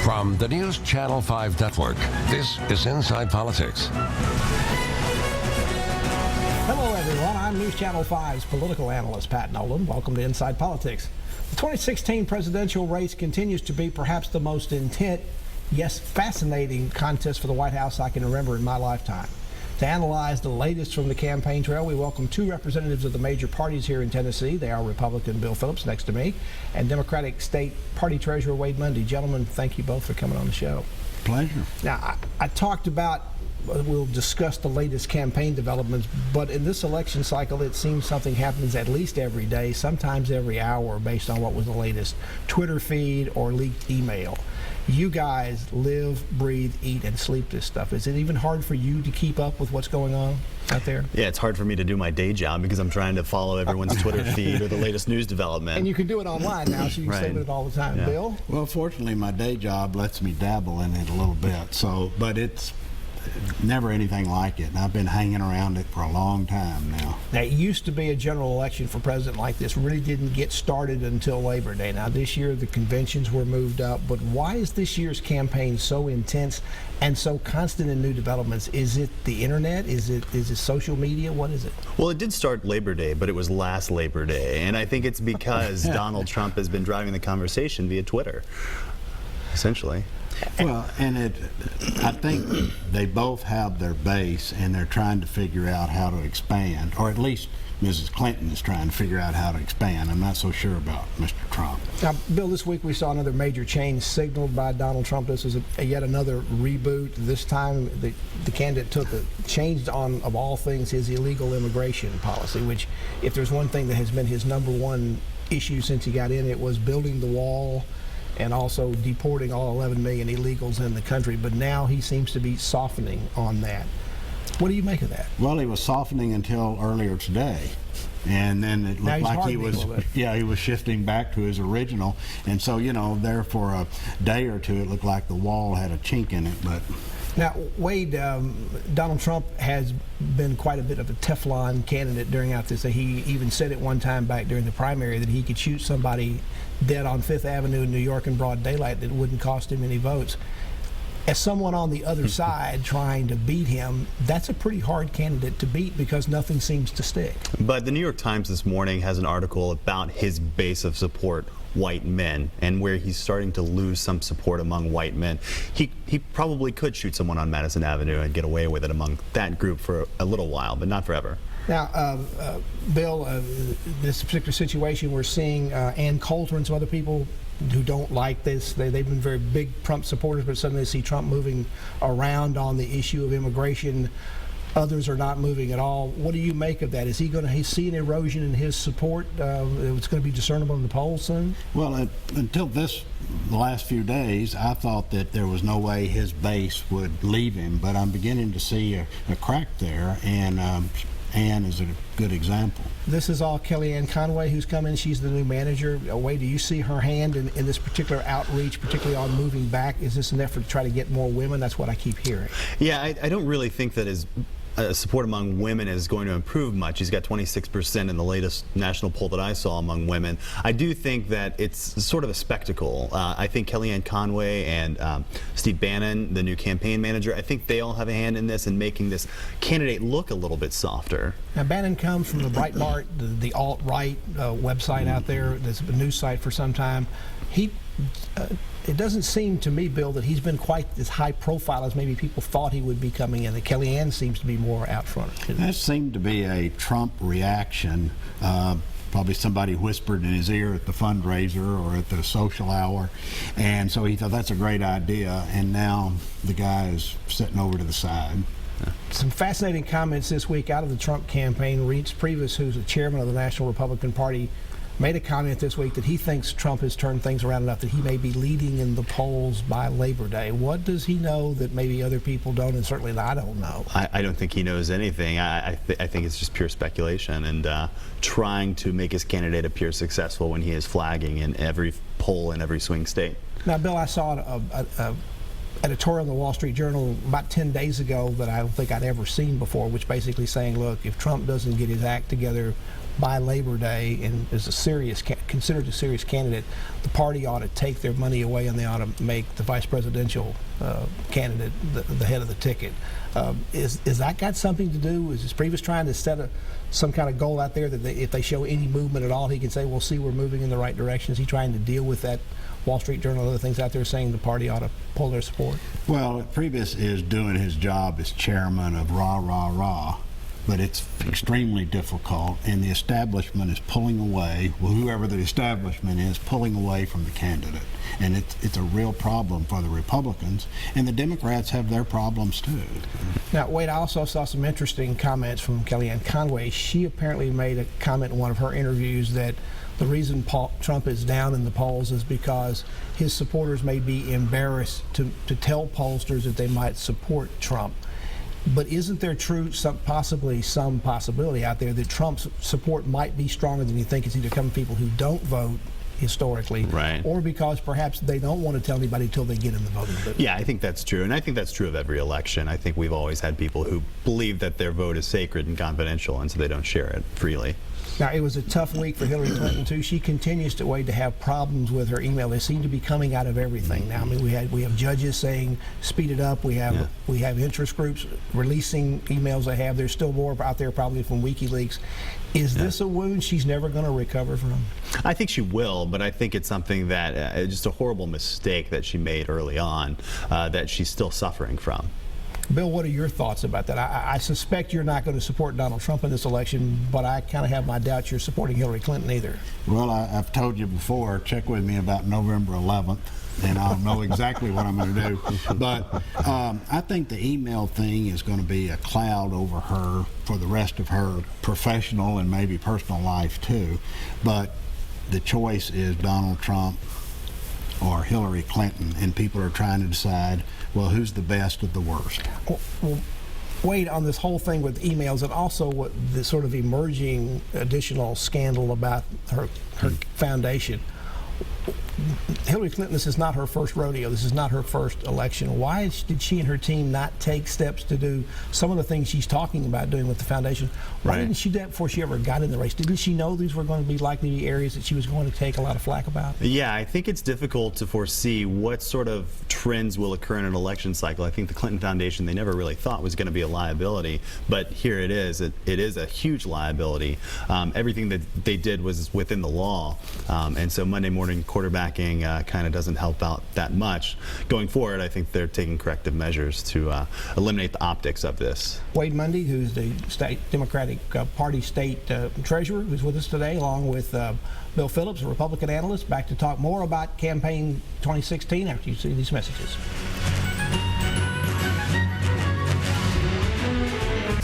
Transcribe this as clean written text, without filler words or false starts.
From the News Channel 5 Network, this is Inside Politics. Hello, everyone. I'm News Channel 5's political analyst, Pat Nolan. Welcome to Inside Politics. The 2016 presidential race continues to be perhaps the most intense, yes, fascinating contest for the White House I can remember in my lifetime. To analyze the latest from the campaign trail, we welcome two representatives of the major parties here in Tennessee. They are Republican Bill Phillips, next to me, and Democratic State Party Treasurer Wade Mundy. Gentlemen, thank you both for coming on the show. Pleasure. Now, I talked about, we'll discuss the latest campaign developments, but in this election cycle, it seems something happens at least every day, sometimes every hour, based on what was the latest Twitter feed or leaked email. You guys live, breathe, eat, and sleep this stuff. Is it even hard for you to keep up with what's going on out there? Yeah, it's hard for me to do my day job because I'm trying to follow everyone's Twitter feed or the latest news development. And you can do it online now, so you can save it all the time. Yeah. Bill? Well, fortunately, my day job lets me dabble in it a little bit, but it's never anything like it, and I've been hanging around it for a long time now. Now, it used to be a general election for president like this really didn't get started until Labor Day. Now, this year the conventions were moved up, but why is this year's campaign so intense and so constant in new developments? Is it the internet? Is it social media? What is it? Well, it did start Labor Day, but it was last Labor Day, and I think it's because Donald Trump has been driving the conversation via Twitter, essentially. Well, and I think they both have their base, and they're trying to figure out how to expand, or at least Mrs. Clinton is trying to figure out how to expand. I'm not so sure about Mr. Trump. Now, Bill, this week we saw another major change signaled by Donald Trump. This is yet another reboot. This time the candidate changed on, of all things, his illegal immigration policy, which, if there's one thing that has been his number one issue since he got in, it was building the wall and also deporting all 11 million illegals in the country. But now he seems to be softening on that. What do you make of that? Well, he was softening until earlier today, and then it looked like he was shifting back to his original. And so, there for a day or two, it looked like the wall had a chink in it. But now, Wade, Donald Trump has been quite a bit of a Teflon candidate during this. He even said at one time back during the primary that he could shoot somebody dead on Fifth Avenue in New York in broad daylight that wouldn't cost him any votes. As someone on the other side trying to beat him, that's a pretty hard candidate to beat because nothing seems to stick. But the New York Times this morning has an article about his base of support, white men, and where he's starting to lose some support among white men. He probably could shoot someone on Madison Avenue and get away with it among that group for a little while, but not forever. Now, Bill, this particular situation, we're seeing Ann Coulter and some other people who don't like this. They've been very big Trump supporters, but suddenly they see Trump moving around on the issue of immigration. Others are not moving at all. What do you make of that? Is he going to see an erosion in his support? It's going to be discernible in the polls soon? Well, until the last few days, I thought that there was no way his base would leave him, but I'm beginning to see a crack there, and Ann is a good example. This is all Kellyanne Conway who's come in. She's the new manager. Wade, do you see her hand in this particular outreach, particularly on moving back? Is this an effort to try to get more women? That's what I keep hearing. Yeah, I don't really think that his support among women is going to improve much. He's got 26% in the latest national poll that I saw among women. I do think that it's sort of a spectacle. I think Kellyanne Conway and Steve Bannon, the new campaign manager, I think they all have a hand in this and making this candidate look a little bit softer. Now, Bannon comes from the Breitbart, the alt-right website out there. That's a news site for some time. It doesn't seem to me, Bill, that he's been quite as high profile as maybe people thought he would be coming in. The Kellyanne seems to be more out front. That seemed to be a Trump reaction. Probably somebody whispered in his ear at the fundraiser or at the social hour, and so he thought that's a great idea, and now the guy is sitting over to the side. Some fascinating comments this week out of the Trump campaign. Reince Priebus, who's the chairman of the National Republican Party, made a comment this week that he thinks Trump has turned things around enough that he may be leading in the polls by Labor Day. What does he know that maybe other people don't, and certainly I don't know? I don't think he knows anything. I think it's just pure speculation and trying to make his candidate appear successful when he is flagging in every poll in every swing state. Now, Bill, I saw a editorial in the Wall Street Journal about 10 days ago that I don't think I'd ever seen before, which basically saying, look, if Trump doesn't get his act together by Labor Day and is a serious considered a serious candidate, the party ought to take their money away and they ought to make the vice presidential candidate the head of the ticket. Is that got something to do? Is Priebus trying to set some kind of goal out there that if they show any movement at all, he can say, "We'll see, we're moving in the right direction"? Is he trying to deal with that? Wall Street Journal and other things out there saying the party ought to pull their support? Well, Priebus is doing his job as chairman of rah, rah, rah, but it's extremely difficult, and the establishment is pulling away, well, whoever the establishment is, pulling away from the candidate. And it's a real problem for the Republicans, and the Democrats have their problems too. Now, Wade, I also saw some interesting comments from Kellyanne Conway. She apparently made a comment in one of her interviews that the reason Trump is down in the polls is because his supporters may be embarrassed to tell pollsters that they might support Trump. But isn't there possibly some possibility out there that Trump's support might be stronger than you think? It's either coming from people who don't vote historically, right, or because perhaps they don't want to tell anybody until they get in the voting booth. Yeah, I think that's true, and I think that's true of every election. I think we've always had people who believe that their vote is sacred and confidential, and so they don't share it freely. Now, it was a tough week for Hillary Clinton, too. She continues to have problems with her email. They seem to be coming out of everything now. I mean, we have judges saying speed it up. We have interest groups releasing emails they have. There's still more out there probably from WikiLeaks. Is this a wound she's never going to recover from? I think she will, but I think it's something that just a horrible mistake that she made early on that she's still suffering from. Bill, what are your thoughts about that? I suspect you're not going to support Donald Trump in this election, but I kind of have my doubts you're supporting Hillary Clinton either. Well, I've told you before, check with me about November 11th, and I'll know exactly what I'm going to do. But I think the email thing is going to be a cloud over her for the rest of her professional and maybe personal life, too. But the choice is Donald Trump or Hillary Clinton, and people are trying to decide, well, who's the best of the worst? Well, Wade, on this whole thing with emails and also what the sort of emerging additional scandal about her foundation, Hillary Clinton, this is not her first rodeo. This is not her first election. Why did she and her team not take steps to do some of the things she's talking about doing with the foundation? Why didn't she do that before she ever got in the race? Didn't she know these were going to be likely to be areas that she was going to take a lot of flack about? Yeah, I think it's difficult to foresee what sort of trends will occur in an election cycle. I think the Clinton Foundation, they never really thought was going to be a liability, but here it is. It is a huge liability. Everything that they did was within the law, and so Monday morning quarterbacking kind of doesn't help out that much. Going forward, I think they're taking corrective measures to eliminate the optics of this. Wade Mundy, who's the state Democratic Party state treasurer, who's with us today, along with Bill Phillips, a Republican analyst, back to talk more about campaign 2016 after you see these messages.